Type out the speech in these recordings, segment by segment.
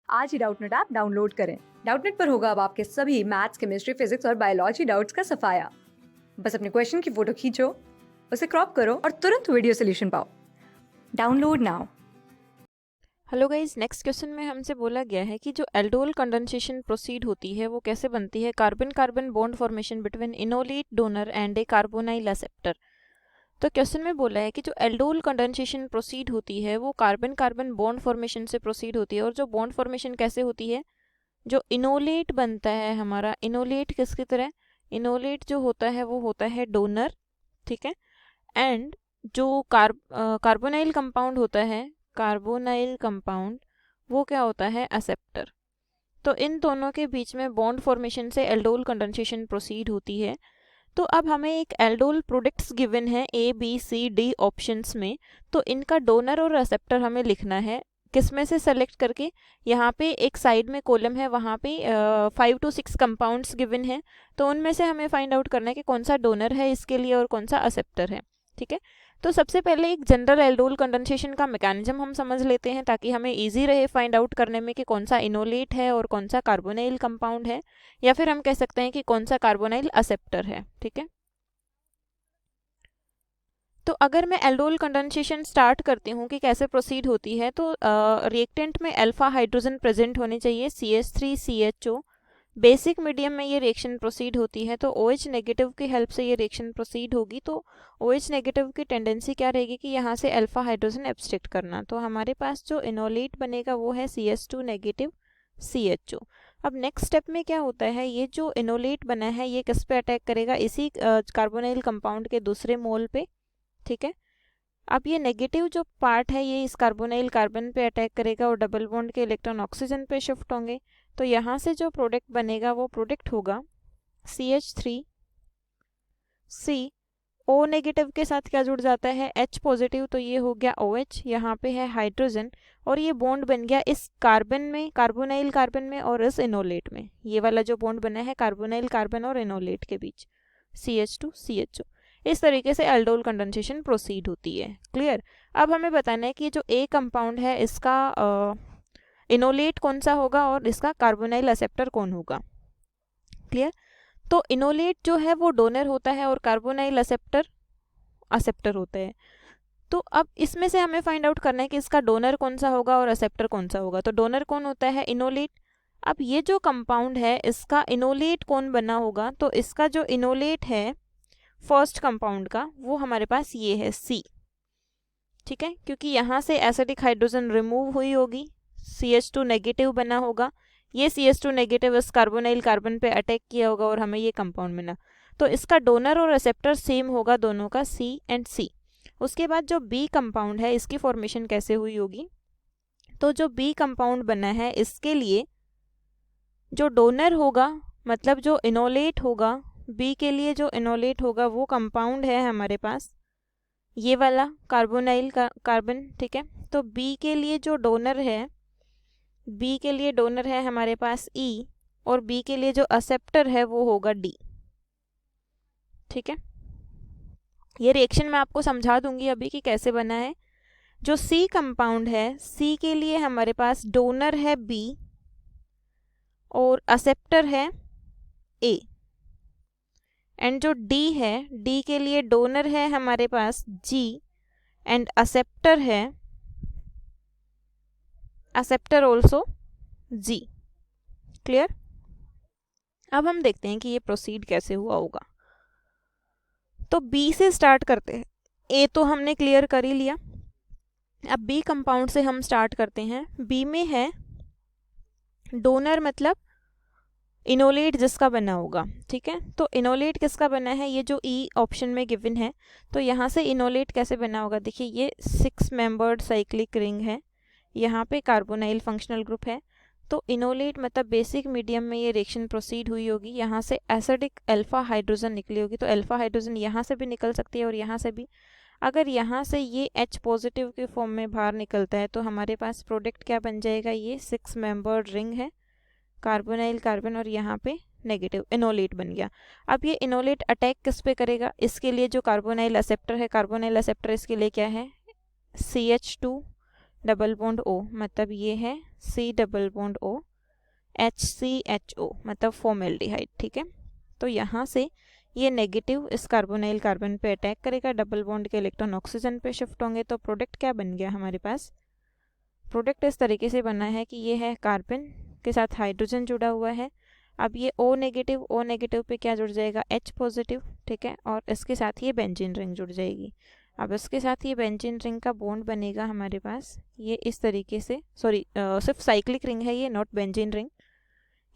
आज ही Doubtnut app download करें। Doubtnut पर होगा अब आपके सभी मैथ्स, केमिस्ट्री, फिजिक्स और बायोलॉजी डाउट्स का सफाया। बस अपने क्वेश्चन की फोटो खींचो, उसे क्रॉप करो और तुरंत वीडियो सोल्यूशन पाओ। Download now. Hello guys, next question में हमसे बोला गया है कि जो एल्डोल कंडेंसेशन प्रोसीड होती है वो कैसे बनती है। Carbon carbon bond formation between enolate donor and A carbonyl acceptor. तो क्वेश्चन में बोला है कि जो एल्डोल कंडेंसेशन प्रोसीड होती है वो कार्बन कार्बन बॉन्ड फॉर्मेशन से प्रोसीड होती है। और जो बॉन्ड फॉर्मेशन कैसे होती है, जो इनोलेट बनता है हमारा, इनोलेट किसकी तरह, इनोलेट जो होता है वो होता है डोनर, ठीक है। एंड जो कार्बोनाइल कंपाउंड होता है, कार्बोनाइल कंपाउंड, वो क्या होता है, एक्सेप्टर। तो इन दोनों के बीच में बॉन्ड फॉर्मेशन से एल्डोल कंडेंसेशन प्रोसीड होती है। तो अब हमें एक एल्डोल प्रोडक्ट्स गिवन है A B C D options में, तो इनका डोनर और एक्सेप्टर हमें लिखना है। किस में से सेलेक्ट करके, यहाँ पे एक साइड में कॉलम है, वहाँ पे 5 to 6 कंपाउंड्स गिवन है, तो उनमें से हमें फाइंड आउट करना है कि कौन सा डोनर है इसके लिए और कौन सा एक्सेप्टर है, ठीक है। तो सबसे पहले एक जनरल एल्डोल कंडेंसेशन का मैकेनिज्म हम समझ लेते हैं ताकि हमें इजी रहे फाइंड आउट करने में कि कौन सा इनोलेट है और कौन सा कार्बोनाइल कंपाउंड है, या फिर हम कह सकते हैं कि कौन सा कार्बोनाइल एक्सेप्टर है, ठीक है। तो अगर मैं एल्डोल कंडेंसेशन स्टार्ट करती हूँ कि कैसे प्रोसीड होती है, तो रिएक्टेंट में अल्फा हाइड्रोजन प्रेजेंट होने चाहिए, CH3CHO। बेसिक मीडियम में ये रिएक्शन प्रोसीड होती है, तो OH नेगेटिव की हेल्प से ये रिएक्शन प्रोसीड होगी। तो OH नेगेटिव की टेंडेंसी क्या रहेगी कि यहाँ से अल्फा हाइड्रोजन एब्स्ट्रैक्ट करना। तो हमारे पास जो इनोलेट बनेगा वो है CH2 नेगेटिव CHO। अब नेक्स्ट स्टेप में क्या होता है, ये जो इनोलेट बना है ये किस पे अटैक करेगा, इसी कार्बोनाइल कंपाउंड के दूसरे मोल पे, ठीक है। अब ये नेगेटिव जो पार्ट है ये इस कार्बोनाइल कार्बन पे अटैक करेगा और डबल बॉन्ड के इलेक्ट्रॉन ऑक्सीजन पे शिफ्ट होंगे। तो यहाँ से जो प्रोडक्ट बनेगा वो प्रोडक्ट होगा CH3 C। O नेगेटिव के साथ क्या जुड़ जाता है, H पॉजिटिव, तो ये हो गया OH, यहाँ पे है हाइड्रोजन, और ये बॉन्ड बन गया इस कार्बन में, कार्बोनाइल कार्बन में, और इस इनोलेट में। ये वाला जो बॉन्ड बना है कार्बोनाइल कार्बन और इनोलेट के बीच, CH2 CHO। इस तरीके से एल्डोल कंडेंसेशन प्रोसीड होती है। क्लियर। अब हमें बताना है कि जो ए कंपाउंड है इसका इनोलेट कौन सा होगा और इसका कार्बोनाइल एक्सेप्टर कौन होगा। क्लियर। तो इनोलेट जो है वो डोनर होता है और कार्बोनाइल एक्सेप्टर होता है। तो अब इसमें से हमें फाइंड आउट करना है कि इसका डोनर कौन सा होगा और एक्सेप्टर कौन सा होगा। तो डोनर कौन होता है, इनोलेट। अब ये जो कंपाउंड है इसका इनोलेट कौन बना होगा, तो इसका जो इनोलेट है फर्स्ट कंपाउंड का वो हमारे पास ये है C, ठीक है, क्योंकि यहाँ से एसिडिक हाइड्रोजन रिमूव हुई होगी, CH2 नेगेटिव बना होगा, ये CH2 नेगेटिव इस कार्बोनाइल कार्बन पे अटैक किया होगा और हमें ये कंपाउंड मिला। तो इसका डोनर और रिसेप्टर सेम होगा दोनों का, C एंड C। उसके बाद जो B कंपाउंड है इसकी फॉर्मेशन कैसे हुई होगी, तो जो B कंपाउंड बना है इसके लिए जो डोनर होगा, मतलब जो इनोलेट होगा, बी के लिए जो इनोलेट होगा वो कंपाउंड है हमारे पास ये वाला कार्बोनाइल कार्बन, ठीक है। तो बी के लिए जो डोनर है, बी के लिए डोनर है हमारे पास E, और बी के लिए जो एक्सेप्टर है वो होगा D, ठीक है। ये रिएक्शन मैं आपको समझा दूंगी अभी कि कैसे बना है। जो C कंपाउंड है, C के लिए हमारे पास डोनर है B और एक्सेप्टर है A, एंड जो D है, D के लिए डोनर है हमारे पास G एंड एक्सेप्टर है, एक्सेप्टर ऑल्सो G। क्लियर। अब हम देखते हैं कि ये प्रोसीड कैसे हुआ होगा। तो B से स्टार्ट करते हैं, A तो हमने क्लियर कर ही लिया। अब B कंपाउंड से हम स्टार्ट करते हैं। B में है डोनर, मतलब इनोलेट जिसका बना होगा, ठीक है। तो इनोलेट किसका बना है, ये जो E ऑप्शन में गिवन है, तो यहाँ से इनोलेट कैसे बना होगा, देखिए ये 6 मेंबर्ड साइक्लिक रिंग है, यहाँ पे कार्बोनाइल फंक्शनल ग्रुप है। तो इनोलेट मतलब बेसिक मीडियम में ये रिएक्शन प्रोसीड हुई होगी, यहाँ से एसिडिक अल्फा हाइड्रोजन निकली होगी, तो अल्फा हाइड्रोजन यहाँ से भी निकल सकती है और यहाँ से भी। अगर यहाँ से ये H पॉजिटिव के फॉर्म में बाहर निकलता है तो हमारे पास प्रोडक्ट क्या बन जाएगा, ये 6 मेंबर्ड रिंग है, कार्बोनाइल कार्बन, और यहाँ पे नेगेटिव इनोलेट बन गया। अब ये इनोलेट अटैक किस पे करेगा, इसके लिए जो कार्बोनाइल एक्सेप्टर है, कार्बोनाइल एक्सेप्टर इसके लिए क्या है, CH2 डबल बॉन्ड O मतलब ये है C double bond O, HCHO मतलब फॉर्मेल्डिहाइड, ठीक है। तो यहाँ से ये नेगेटिव इस कार्बोनाइल कार्बन पे अटैक करेगा, डबल बॉन्ड के इलेक्ट्रॉन ऑक्सीजन पे शिफ्ट होंगे, तो प्रोडक्ट क्या बन गया हमारे पास? प्रोडक्ट इस तरीके से बना है कि ये है कार्बन के साथ हाइड्रोजन जुड़ा हुआ है। अब ये O नेगेटिव पे क्या जुड़ जाएगा? H पॉजिटिव, ठीक है, और इसके साथ ये बेंजीन रिंग जुड़ जाएगी। अब इसके साथ ये बेंजीन रिंग का बॉन्ड बनेगा हमारे पास ये इस तरीके से, सिर्फ साइक्लिक रिंग है ये, नॉट बेंजीन रिंग,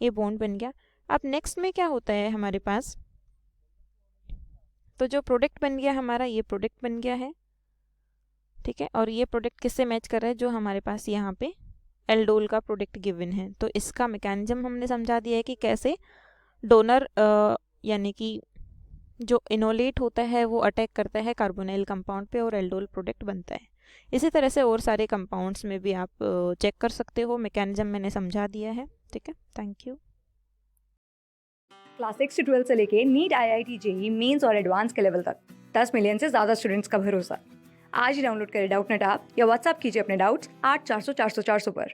ये बॉन्ड बन गया। अब नेक्स्ट में क्या होता है हमारे पास? तो जो प्रोडक्ट बन गया हमारा, ये प्रोडक्ट बन गया है, ठीक है, और ये प्रोडक्ट किससे मैच कर रहा है? जो हमारे पास यहाँ पे एल्डोल का प्रोडक्ट गिवन है। तो इसका मैकेनिज्म हमने समझा दिया है कि कैसे डोनर यानी कि जो इनोलेट होता है वो अटैक करता है कार्बोनाइल कंपाउंड पे और एल्डोल प्रोडक्ट बनता है। इसी तरह से और सारे कंपाउंड्स में भी आप चेक कर सकते हो, मैकेनिज्म मैंने समझा दिया है, ठीक है। Thank you. क्लास 6 से 12 से लेके नीट, IIT, JEE मेंस और एडवांस के लेवल तक 10 मिलियन से ज़्यादा स्टूडेंट्स का भरोसा। आज ही डाउनलोड करें डाउटनेट ऐप या व्हाट्सएप कीजिए अपने डाउट्स 8400 400 400 पर।